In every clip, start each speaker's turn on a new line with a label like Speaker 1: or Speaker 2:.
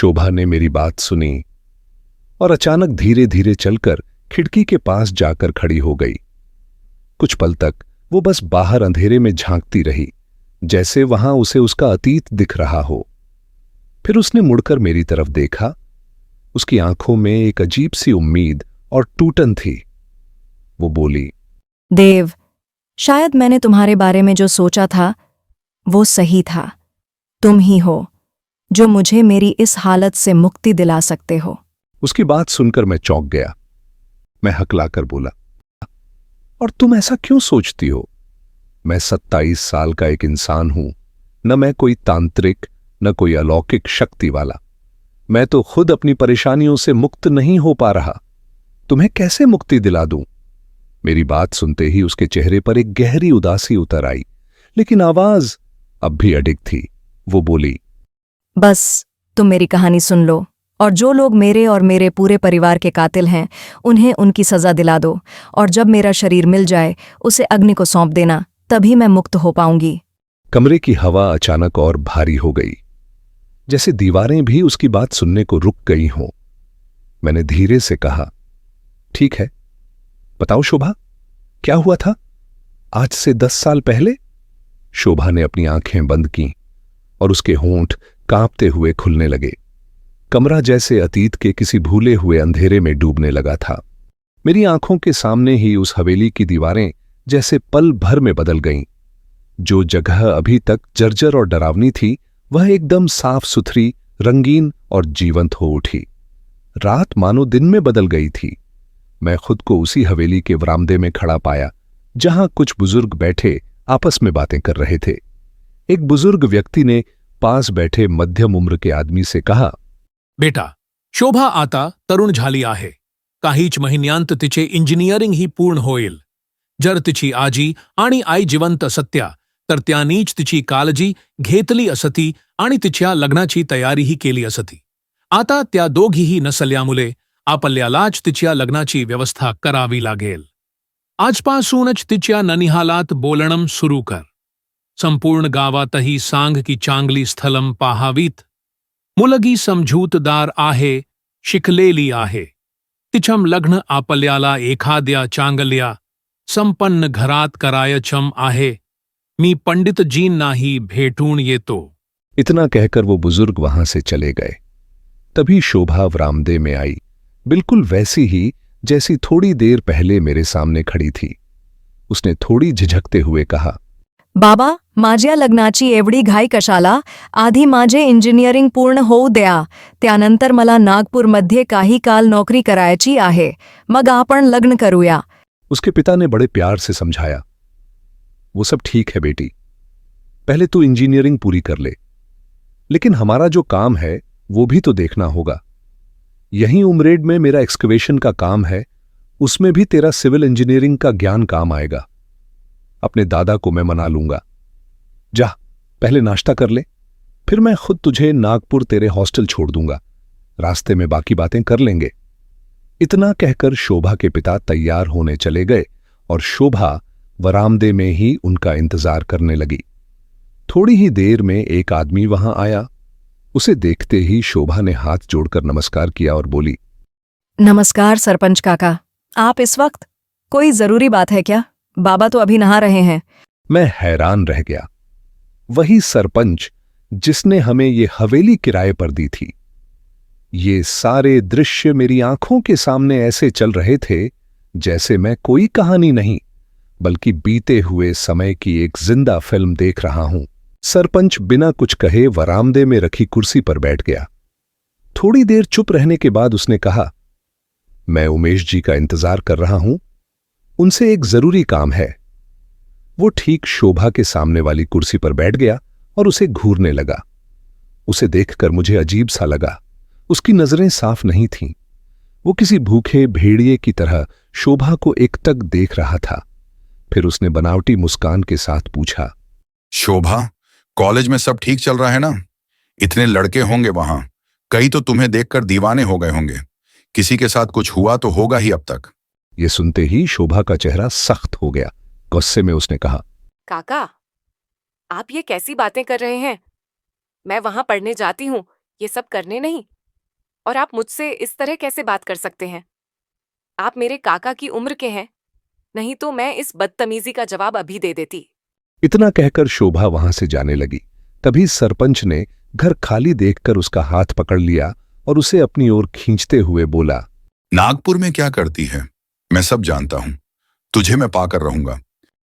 Speaker 1: शोभा ने मेरी बात सुनी और अचानक धीरे धीरे चलकर खिड़की के पास जाकर खड़ी हो गई। कुछ पल तक वो बस बाहर अंधेरे में झांकती रही, जैसे वहां उसे उसका अतीत दिख रहा हो। फिर उसने मुड़कर मेरी तरफ देखा। उसकी आंखों में एक अजीब सी उम्मीद और टूटन थी। वो बोली,
Speaker 2: देव, शायद मैंने तुम्हारे बारे में जो सोचा था वो सही था। तुम ही हो जो मुझे मेरी इस हालत से मुक्ति दिला सकते हो।
Speaker 1: उसकी बात सुनकर मैं चौंक गया। मैं हकलाकर बोला, और तुम ऐसा क्यों सोचती हो? मैं 27 साल का एक इंसान हूं, न मैं कोई तांत्रिक, न कोई अलौकिक शक्ति वाला। मैं तो खुद अपनी परेशानियों से मुक्त नहीं हो पा रहा। तुम्हें कैसे मुक्ति दिला दूं? मेरी बात सुनते ही उसके चेहरे पर एक गहरी उदासी उतर आई, लेकिन आवाज अब भी अडिग थी। वो बोली,
Speaker 2: बस तुम मेरी कहानी सुन लो, और जो लोग मेरे और मेरे पूरे परिवार के कातिल हैं उन्हें उनकी सजा दिला दो, और जब मेरा शरीर मिल जाए उसे अग्नि को सौंप देना, तभी मैं मुक्त हो पाऊंगी।
Speaker 1: कमरे की हवा अचानक और भारी हो गई, जैसे दीवारें भी उसकी बात सुनने को रुक गई हों। मैंने धीरे से कहा, ठीक है, बताओ शोभा, क्या हुआ था आज से 10 साल पहले? शोभा ने अपनी आंखें बंद कीं और उसके होंठ कांपते हुए खुलने लगे। कमरा जैसे अतीत के किसी भूले हुए अंधेरे में डूबने लगा था। मेरी आंखों के सामने ही उस हवेली की दीवारें जैसे पल भर में बदल गईं। जो जगह अभी तक जर्जर और डरावनी थी, वह एकदम साफ सुथरी, रंगीन और जीवंत हो उठी। रात मानो दिन में बदल गई थी। मैं खुद को उसी हवेली के वरामदे में खड़ा पाया, जहां कुछ बुजुर्ग बैठे आपस में बातें कर रहे थे। एक बुजुर्ग व्यक्ति ने पास बैठे मध्यम उम्र के आदमी से कहा,
Speaker 3: बेटा, शोभा आता तरुण झाली आहे. काहीच महिन्यांत तिचे इंजिनिअरिंग ही पूर्ण होईल. जर तिची आजी आणि आई जिवंत असत्या तर त्यांनीच तिची काळजी घेतली असती आणि तिच्या लग्नाची तयारीही केली असती. आता त्या दोघीही नसल्यामुळे आपल्यालाच तिच्या लग्नाची व्यवस्था करावी लागेल. आजपासूनच तिच्या ननिहालात बोलणं सुरू कर. संपूर्ण गावातही सांग की चांगली स्थलम पाहावीत. मुलगी समजूतदार आहे, शिकलेली आहे. तिचं लग्न आपल्याला एखाद्या चांगल्या संपन्न घरात करायचं आहे. मी पंडितजींनाही भेटून येतो.
Speaker 1: इतना कहकर वो बुजुर्ग वहां से चले गए। तभी शोभा वरामदे में आई, बिल्कुल वैसी ही जैसी थोड़ी देर पहले मेरे सामने खड़ी थी। उसने थोड़ी झिझकते हुए कहा,
Speaker 2: बाबा, माझ्या लग्नाची एवढी घाई कशाला? आधी माझे इंजिनिअरिंग पूर्ण होऊ द्या. त्यानंतर मला नागपूरमध्ये काही काल नोकरी करायची आहे. मग आपण लग्न करूया.
Speaker 1: उसके पिता ने बड़े प्यार से समझाया, वो सब ठीक है बेटी, पहले तू इंजीनियरिंग पूरी कर ले, लेकिन हमारा जो काम है वो भी तो देखना होगा। यहीं उमरेड में मेरा एक्सकवेशन का काम है, उसमें भी तेरा सिविल इंजीनियरिंग का ज्ञान काम आएगा। अपने दादा को मैं मना लूंगा। जा, पहले नाश्ता कर ले, फिर मैं खुद तुझे नागपुर तेरे हॉस्टल छोड़ दूंगा। रास्ते में बाकी बातें कर लेंगे। इतना कहकर शोभा के पिता तैयार होने चले गए और शोभा वरामदे में ही उनका इंतजार करने लगी। थोड़ी ही देर में एक आदमी वहां आया। उसे देखते ही शोभा ने हाथ जोड़कर नमस्कार किया और बोली,
Speaker 2: नमस्कार सरपंच काका, आप इस वक्त? कोई जरूरी बात है क्या? बाबा तो अभी नहा रहे हैं।
Speaker 1: मैं हैरान रह गया। वही सरपंच जिसने हमें ये हवेली किराए पर दी थी। ये सारे दृश्य मेरी आंखों के सामने ऐसे चल रहे थे जैसे मैं कोई कहानी नहीं, बल्कि बीते हुए समय की एक जिंदा फिल्म देख रहा हूं। सरपंच बिना कुछ कहे वरामदे में रखी कुर्सी पर बैठ गया। थोड़ी देर चुप रहने के बाद उसने कहा, मैं उमेश जी का इंतजार कर रहा हूं, उनसे एक जरूरी काम है। वो ठीक शोभा के सामने वाली कुर्सी पर बैठ गया और उसे घूरने लगा। उसे देखकर मुझे अजीब सा लगा। उसकी नजरें साफ नहीं थीं। वो किसी भूखे भेड़िए की तरह शोभा को एकटक देख रहा था। फिर उसने बनावटी मुस्कान के साथ पूछा,
Speaker 4: शोभा, कॉलेज में सब ठीक चल रहा है ना? इतने लड़के होंगे वहां, कई तो तुम्हें देखकर दीवाने हो गए होंगे। किसी के साथ कुछ हुआ तो होगा ही अब तक।
Speaker 1: ये सुनते ही शोभा का चेहरा सख्त हो गया। गुस्से में उसने कहा,
Speaker 5: काका, आप ये कैसी बातें कर रहे हैं? मैं वहां पढ़ने जाती हूँ, ये सब करने नहीं। और आप मुझसे इस तरह कैसे बात कर सकते हैं? आप मेरे काका की उम्र के हैं, नहीं तो मैं इस बदतमीजी का जवाब अभी दे देती।
Speaker 1: इतना कहकर शोभा वहां से जाने लगी। तभी सरपंच ने घर खाली देखकर उसका हाथ पकड़ लिया और उसे अपनी ओर खींचते हुए बोला,
Speaker 4: नागपुर में क्या करती है मैं सब जानता हूं, तुझे मैं पाकर रहूंगा।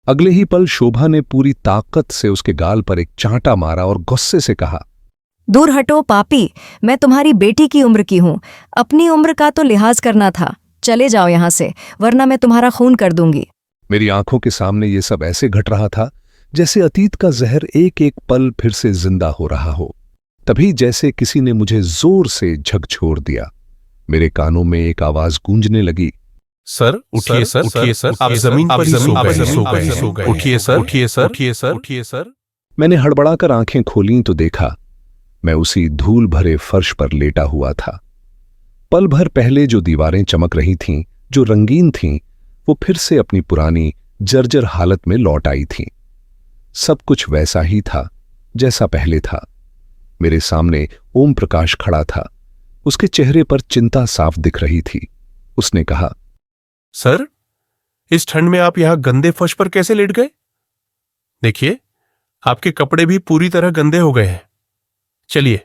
Speaker 1: अगले ही पल शोभा ने पूरी ताकत से उसके गाल पर एक चांटा मारा और गुस्से से कहा,
Speaker 2: दूर हटो पापी, मैं तुम्हारी बेटी की उम्र की हूं। अपनी उम्र का तो लिहाज करना था। चले जाओ यहां से, वरना मैं तुम्हारा खून कर दूंगी।
Speaker 1: मेरी आंखों के सामने ये सब ऐसे घट रहा था जैसे अतीत का जहर एक एक पल फिर से जिंदा हो रहा हो। तभी जैसे किसी ने मुझे जोर से झकझोर दिया। मेरे कानों में एक आवाज गूंजने लगी,
Speaker 6: सर उठिए सर, उठिए सर, आप जमीन पर ही सो गए। उठिए सर, उठिए सर, उठिए सर, उठिए सर।
Speaker 1: मैंने हड़बड़ाकर आंखें खोलीं तो देखा मैं उसी धूल भरे फर्श पर लेटा हुआ था। पल भर पहले जो दीवारें चमक रही थीं, जो रंगीन थीं, वो फिर से अपनी पुरानी जर्जर हालत में लौट आई थीं। सब कुछ वैसा ही था जैसा पहले था। मेरे सामने ओम प्रकाश खड़ा था। उसके चेहरे पर चिंता साफ दिख रही थी। उसने कहा,
Speaker 6: सर, इस ठंड में आप यहां गंदे फर्श पर कैसे लेट गए? देखिए, आपके कपड़े भी पूरी तरह गंदे हो गए हैं। चलिए,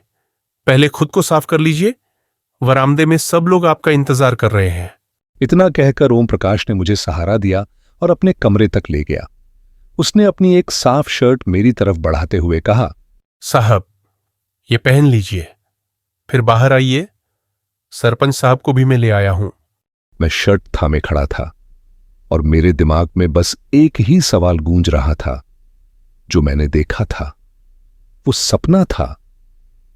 Speaker 6: पहले खुद को साफ कर लीजिए। वरामदे में सब लोग आपका इंतजार कर रहे हैं।
Speaker 1: इतना कहकर ओम प्रकाश ने मुझे सहारा दिया और अपने कमरे तक ले गया। उसने अपनी एक साफ शर्ट मेरी तरफ बढ़ाते हुए कहा,
Speaker 6: साहब, ये पहन लीजिए, फिर बाहर आइए। सरपंच साहब को भी मैं ले आया हूं।
Speaker 1: मैं शर्ट थामे खड़ा था और मेरे दिमाग में बस एक ही सवाल गूंज रहा था, जो मैंने देखा था वो सपना था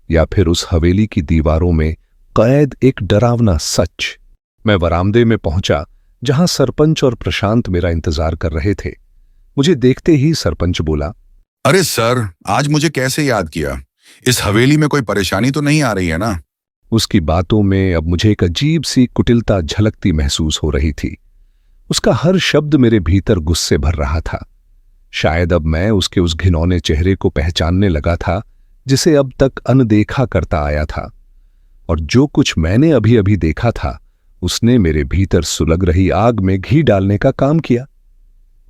Speaker 1: या फिर उस हवेली की दीवारों में कैद एक डरावना सच। मैं वरामदे में पहुंचा जहां सरपंच और प्रशांत मेरा इंतजार कर रहे थे। मुझे देखते ही सरपंच बोला,
Speaker 4: अरे सर, आज मुझे कैसे याद किया? इस हवेली में कोई परेशानी तो नहीं आ रही है ना?
Speaker 1: उसकी बातों में अब मुझे एक अजीब सी कुटिलता झलकती महसूस हो रही थी। उसका हर शब्द मेरे भीतर गुस्से भर रहा था। शायद अब मैं उसके उस घिनौने चेहरे को पहचानने लगा था जिसे अब तक अनदेखा करता आया था, और जो कुछ मैंने अभी अभी देखा था उसने मेरे भीतर सुलग रही आग में घी डालने का काम किया।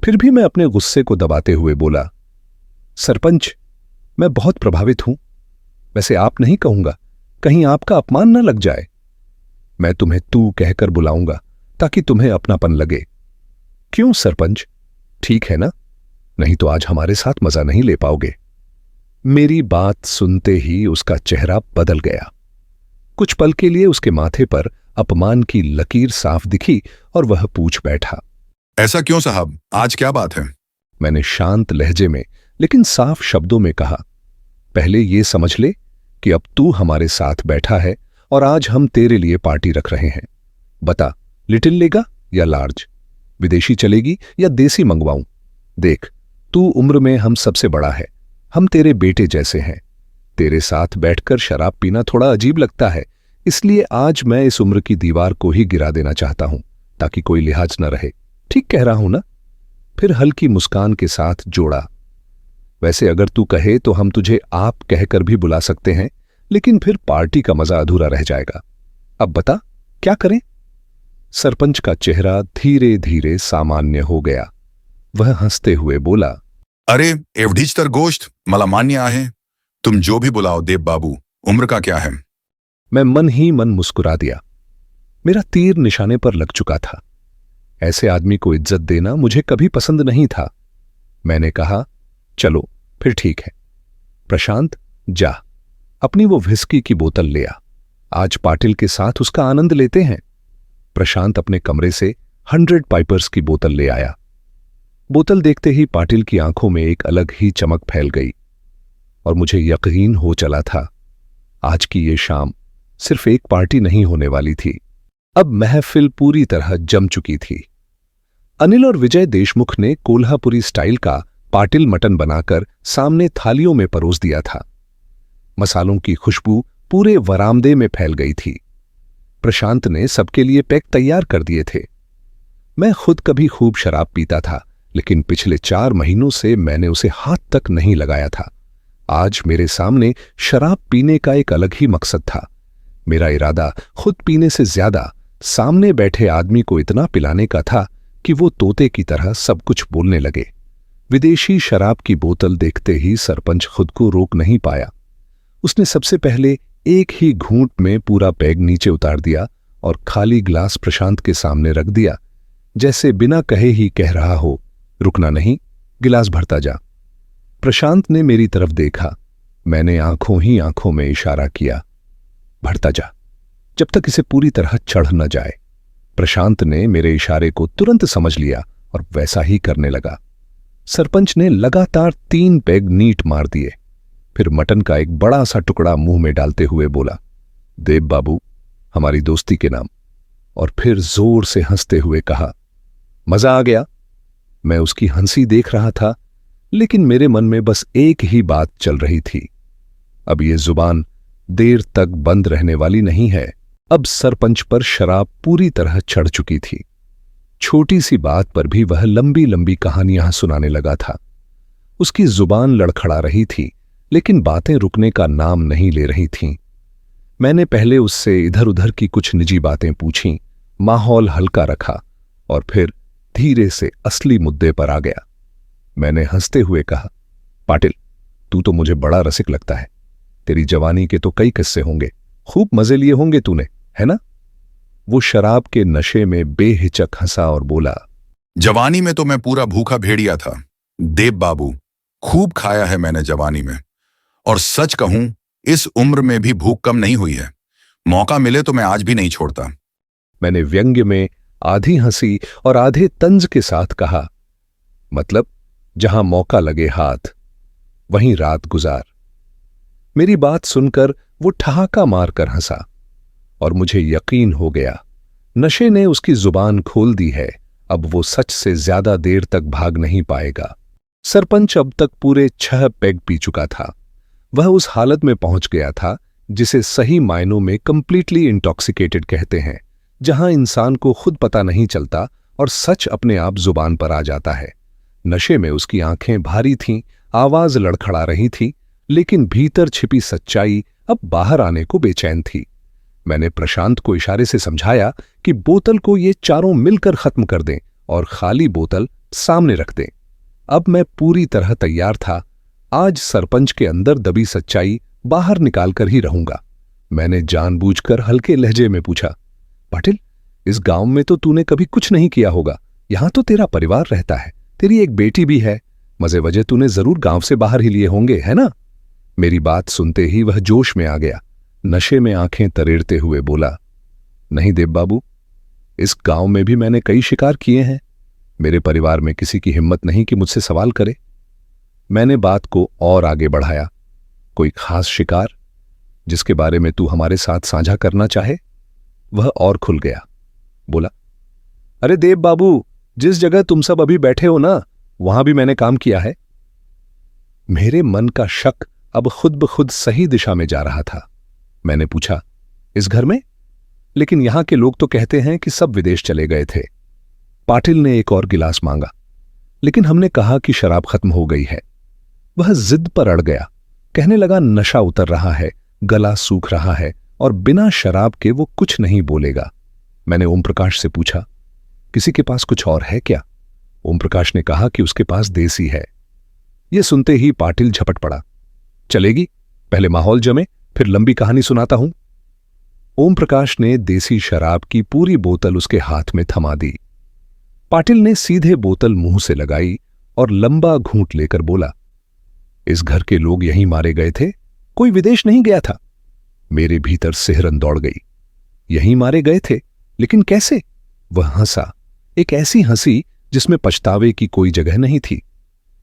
Speaker 1: फिर भी मैं अपने गुस्से को दबाते हुए बोला, सरपंच, मैं बहुत प्रभावित हूं। वैसे आप नहीं कहूंगा, कहीं आपका अपमान न लग जाए। मैं तुम्हें तू कहकर बुलाऊंगा ताकि तुम्हें अपनापन लगे। क्यों सरपंच, ठीक है ना? नहीं तो आज हमारे साथ मजा नहीं ले पाओगे। मेरी बात सुनते ही उसका चेहरा बदल गया। कुछ पल के लिए उसके माथे पर अपमान की लकीर साफ दिखी और वह पूछ बैठा,
Speaker 4: ऐसा क्यों साहब, आज क्या बात है?
Speaker 1: मैंने शांत लहजे में लेकिन साफ शब्दों में कहा, पहले ये समझ ले कि अब तू हमारे साथ बैठा है और आज हम तेरे लिए पार्टी रख रहे हैं। बता, लिटिल लेगा या लार्ज? विदेशी चलेगी या देसी मंगवाऊं? देख, तू उम्र में हम सबसे बड़ा है। हम तेरे बेटे जैसे हैं। तेरे साथ बैठकर शराब पीना थोड़ा अजीब लगता है, इसलिए आज मैं इस उम्र की दीवार को ही गिरा देना चाहता हूं ताकि कोई लिहाज न रहे। ठीक कह रहा हूं ना? फिर हल्की मुस्कान के साथ जोड़ा, वैसे अगर तू कहे तो हम तुझे आप कहकर भी बुला सकते हैं, लेकिन फिर पार्टी का मजा अधूरा रह जाएगा। अब बता, क्या करें? सरपंच का चेहरा धीरे धीरे सामान्य हो गया। वह हंसते हुए बोला,
Speaker 4: अरे एवढीच तर गोष्ट, मला मान्य आहे। तुम जो भी बुलाओ देव बाबू, उम्र का क्या है?
Speaker 1: मैं मन ही मन मुस्कुरा दिया। मेरा तीर निशाने पर लग चुका था। ऐसे आदमी को इज्जत देना मुझे कभी पसंद नहीं था। मैंने कहा, चलो फिर ठीक है। प्रशांत, जा अपनी वो व्हिस्की की बोतल ले आ। आज पाटिल के साथ उसका आनंद लेते हैं। प्रशांत अपने कमरे से 100 पाइपर्स की बोतल ले आया। बोतल देखते ही पाटिल की आंखों में एक अलग ही चमक फैल गई और मुझे यकीन हो चला था, आज की ये शाम सिर्फ एक पार्टी नहीं होने वाली थी। अब महफिल पूरी तरह जम चुकी थी। अनिल और विजय देशमुख ने कोल्हापुरी स्टाइल का पाटिल मटन बनाकर सामने थालियों में परोस दिया था। मसालों की खुशबू पूरे वरामदे में फैल गई थी। प्रशांत ने सबके लिए पैक तैयार कर दिए थे। मैं खुद कभी खूब शराब पीता था, लेकिन पिछले 4 महीनों से मैंने उसे हाथ तक नहीं लगाया था। आज मेरे सामने शराब पीने का एक अलग ही मकसद था। मेरा इरादा खुद पीने से ज्यादा सामने बैठे आदमी को इतना पिलाने का था कि वो तोते की तरह सब कुछ बोलने लगे। विदेशी शराब की बोतल देखते ही सरपंच खुद को रोक नहीं पाया। उसने सबसे पहले एक ही घूंट में पूरा पैग नीचे उतार दिया और खाली ग्लास प्रशांत के सामने रख दिया, जैसे बिना कहे ही कह रहा हो, रुकना नहीं, गिलास भरता जा। प्रशांत ने मेरी तरफ देखा। मैंने आंखों ही आंखों में इशारा किया, भरता जा, जब तक इसे पूरी तरह चढ़ न जाए। प्रशांत ने मेरे इशारे को तुरंत समझ लिया और वैसा ही करने लगा। सरपंच ने लगातार 3 पैग नीट मार दिए, फिर मटन का एक बड़ा सा टुकड़ा मुंह में डालते हुए बोला, देव बाबू, हमारी दोस्ती के नाम। और फिर जोर से हंसते हुए कहा, मजा आ गया। मैं उसकी हंसी देख रहा था, लेकिन मेरे मन में बस एक ही बात चल रही थी, अब ये जुबान देर तक बंद रहने वाली नहीं है। अब सरपंच पर शराब पूरी तरह चढ़ चुकी थी। छोटी सी बात पर भी वह लंबी लंबी कहानियां सुनाने लगा था। उसकी जुबान लड़खड़ा रही थी, लेकिन बातें रुकने का नाम नहीं ले रही थीं। मैंने पहले उससे इधर उधर की कुछ निजी बातें पूछीं, माहौल हल्का रखा और फिर धीरे से असली मुद्दे पर आ गया। मैंने हंसते हुए कहा, पाटिल, तू तो मुझे बड़ा रसिक लगता है। तेरी जवानी के तो कई किस्से होंगे, खूब मजे लिए होंगे तूने, है ना? वो शराब के नशे में बेहिचक हंसा और बोला,
Speaker 4: जवानी में तो मैं पूरा भूखा भेड़िया था देव बाबू, खूब खाया है मैंने जवानी में। और सच कहूं, इस उम्र में भी भूख कम नहीं हुई है। मौका मिले तो मैं आज भी नहीं छोड़ता।
Speaker 1: मैंने व्यंग्य में आधी हंसी और आधे तंज के साथ कहा, मतलब जहां मौका लगे हाथ, वहीं रात गुजार। मेरी बात सुनकर वो ठहाका मारकर हंसा और मुझे यकीन हो गया, नशे ने उसकी जुबान खोल दी है। अब वो सच से ज्यादा देर तक भाग नहीं पाएगा। सरपंच अब तक पूरे 6 पैग पी चुका था। वह उस हालत में पहुंच गया था जिसे सही मायनों में कंप्लीटली इंटॉक्सिकेटेड कहते हैं, जहां इंसान को खुद पता नहीं चलता और सच अपने आप जुबान पर आ जाता है। नशे में उसकी आंखें भारी थीं, आवाज लड़खड़ा रही थी, लेकिन भीतर छिपी सच्चाई अब बाहर आने को बेचैन थी। मैंने प्रशांत को इशारे से समझाया कि बोतल को ये चारों मिलकर खत्म कर दें और खाली बोतल सामने रख दें। अब मैं पूरी तरह तैयार था। आज सरपंच के अंदर दबी सच्चाई बाहर निकालकर ही रहूंगा। मैंने जानबूझकर हल्के लहजे में पूछा, पाटिल, इस गांव में तो तूने कभी कुछ नहीं किया होगा। यहां तो तेरा परिवार रहता है, तेरी एक बेटी भी है। मजे वजह तूने जरूर गांव से बाहर ही लिए होंगे, है ना? मेरी बात सुनते ही वह जोश में आ गया। नशे में आंखें तरेड़ते हुए बोला, नहीं देव बाबू, इस गांव में भी मैंने कई शिकार किए हैं। मेरे परिवार में किसी की हिम्मत नहीं कि मुझसे सवाल करे। मैंने बात को और आगे बढ़ाया, कोई खास शिकार जिसके बारे में तू हमारे साथ साझा करना चाहे? वह और खुल गया, बोला, अरे देव बाबू, जिस जगह तुम सब अभी बैठे हो ना, वहां भी मैंने काम किया है। मेरे मन का शक अब खुद ब खुद सही दिशा में जा रहा था। मैंने पूछा, इस घर में? लेकिन यहां के लोग तो कहते हैं कि सब विदेश चले गए थे। पाटिल ने एक और गिलास मांगा, लेकिन हमने कहा कि शराब खत्म हो गई है। वह जिद पर अड़ गया, कहने लगा नशा उतर रहा है, गला सूख रहा है और बिना शराब के वो कुछ नहीं बोलेगा। मैंने ओम प्रकाश से पूछा, किसी के पास कुछ और है क्या? ओम प्रकाश ने कहा कि उसके पास देसी है। यह सुनते ही पाटिल झपट पड़ा, चलेगी? पहले माहौल जमे, फिर लंबी कहानी सुनाता हूं। ओम प्रकाश ने देसी शराब की पूरी बोतल उसके हाथ में थमा दी। पाटिल ने सीधे बोतल मुंह से लगाई और लंबा घूंट लेकर बोला, इस घर के लोग यहीं मारे गए थे, कोई विदेश नहीं गया था। मेरे भीतर सिहरन दौड़ गई। यहीं मारे गए थे, लेकिन कैसे? वह हंसा, एक ऐसी हंसी जिसमें पछतावे की कोई जगह नहीं थी।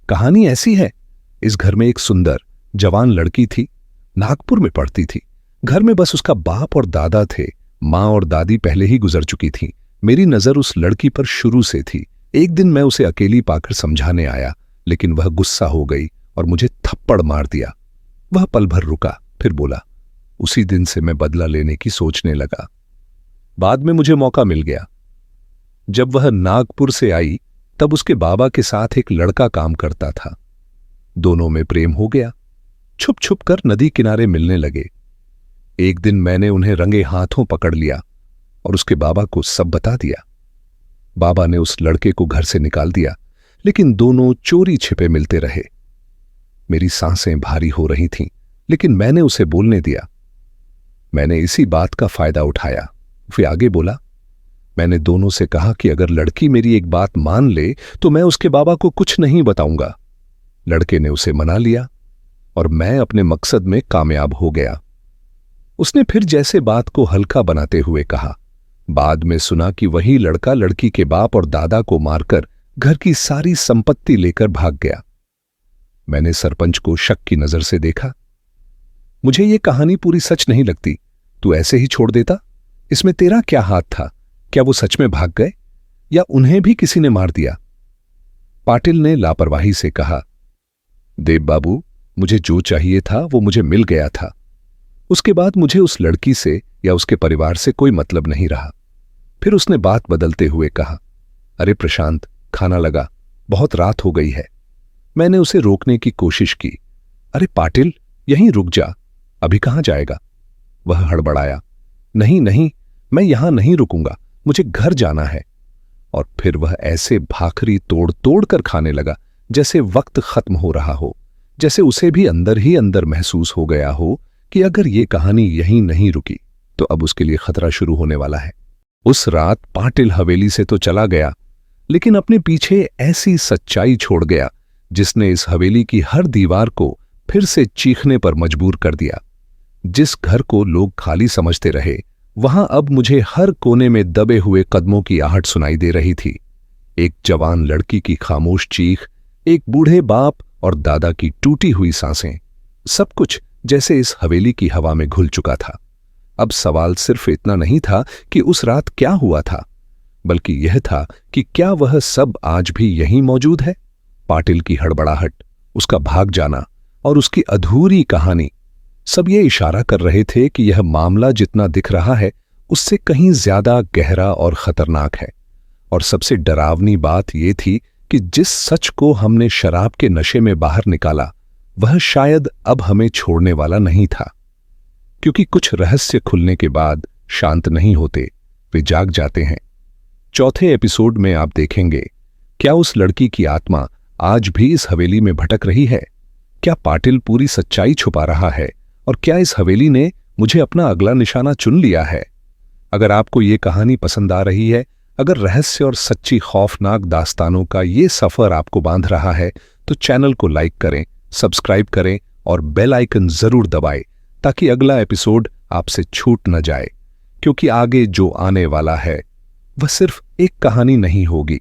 Speaker 1: कहानी ऐसी है, इस घर में एक सुंदर जवान लड़की थी, नागपुर में पढ़ती थी। घर में बस उसका बाप और दादा थे। माँ और दादी पहले ही गुजर चुकी थीं। मेरी नजर उस लड़की पर शुरू से थी। एक दिन मैं उसे अकेली पाकर समझाने आया, लेकिन वह गुस्सा हो गई और मुझे थप्पड़ मार दिया। वह पल भर रुका, फिर बोला, उसी दिन से मैं बदला लेने की सोचने लगा। बाद में मुझे मौका मिल गया। जब वह नागपुर से आई, तब उसके बाबा के साथ एक लड़का काम करता था। दोनों में प्रेम हो गया। छुप छुप कर नदी किनारे मिलने लगे। एक दिन मैंने उन्हें रंगे हाथों पकड़ लिया और उसके बाबा को सब बता दिया। बाबा ने उस लड़के को घर से निकाल दिया, लेकिन दोनों चोरी छिपे मिलते रहे। मेरी सांसें भारी हो रही थीं, लेकिन मैंने उसे बोलने दिया। मैंने इसी बात का फायदा उठाया। फिर आगे बोला, मैंने दोनों से कहा कि अगर लड़की मेरी एक बात मान ले तो मैं उसके बाबा को कुछ नहीं बताऊंगा। लड़के ने उसे मना लिया और मैं अपने मकसद में कामयाब हो गया। उसने फिर जैसे बात को हल्का बनाते हुए कहा, बाद में सुना कि वही लड़का लड़की के बाप और दादा को मारकर घर की सारी संपत्ति लेकर भाग गया। मैंने सरपंच को शक की नजर से देखा। मुझे ये कहानी पूरी सच नहीं लगती, तू ऐसे ही छोड़ देता? इसमें तेरा क्या हाथ था? क्या वो सच में भाग गए या उन्हें भी किसी ने मार दिया? पाटिल ने लापरवाही से कहा, देव बाबू, मुझे जो चाहिए था वो मुझे मिल गया था। उसके बाद मुझे उस लड़की से या उसके परिवार से कोई मतलब नहीं रहा। फिर उसने बात बदलते हुए कहा, अरे प्रशांत, खाना लगा, बहुत रात हो गई है। मैंने उसे रोकने की कोशिश की। अरे पाटिल, यहीं रुक जा, अभी कहां जाएगा? वह हड़बड़ाया, नहीं नहीं, मैं यहां नहीं रुकूंगा, मुझे घर जाना है। और फिर वह ऐसे भाखरी तोड़ तोड़ कर खाने लगा जैसे वक्त खत्म हो रहा हो, जैसे उसे भी अंदर ही अंदर महसूस हो गया हो कि अगर ये कहानी यहीं नहीं रुकी तो अब उसके लिए खतरा शुरू होने वाला है। उस रात पाटिल हवेली से तो चला गया, लेकिन अपने पीछे ऐसी सच्चाई छोड़ गया जिसने इस हवेली की हर दीवार को फिर से चीखने पर मजबूर कर दिया। जिस घर को लोग खाली समझते रहे, वहां अब मुझे हर कोने में दबे हुए कदमों की आहट सुनाई दे रही थी। एक जवान लड़की की खामोश चीख, एक बूढ़े बाप और दादा की टूटी हुई सांसें, सब कुछ जैसे इस हवेली की हवा में घुल चुका था। अब सवाल सिर्फ इतना नहीं था कि उस रात क्या हुआ था, बल्कि यह था कि क्या वह सब आज भी यहीं मौजूद है? पाटिल की हड़बड़ाहट, उसका भाग जाना और उसकी अधूरी कहानी, सब ये इशारा कर रहे थे कि यह मामला जितना दिख रहा है उससे कहीं ज्यादा गहरा और खतरनाक है। और सबसे डरावनी बात यह थी कि जिस सच को हमने शराब के नशे में बाहर निकाला, वह शायद अब हमें छोड़ने वाला नहीं था। क्योंकि कुछ रहस्य खुलने के बाद शांत नहीं होते, वे जाग जाते हैं। चौथे एपिसोड में आप देखेंगे, क्या उस लड़की की आत्मा आज भी इस हवेली में भटक रही है? क्या पाटिल पूरी सच्चाई छुपा रहा है? और क्या इस हवेली ने मुझे अपना अगला निशाना चुन लिया है? अगर आपको ये कहानी पसंद आ रही है, अगर रहस्य और सच्ची खौफनाक दास्तानों का ये सफर आपको बांध रहा है, तो चैनल को लाइक करें, सब्सक्राइब करें और बेल आइकन जरूर दबाएं ताकि अगला एपिसोड आपसे छूट न जाए। क्योंकि आगे जो आने वाला है वह सिर्फ एक कहानी नहीं होगी,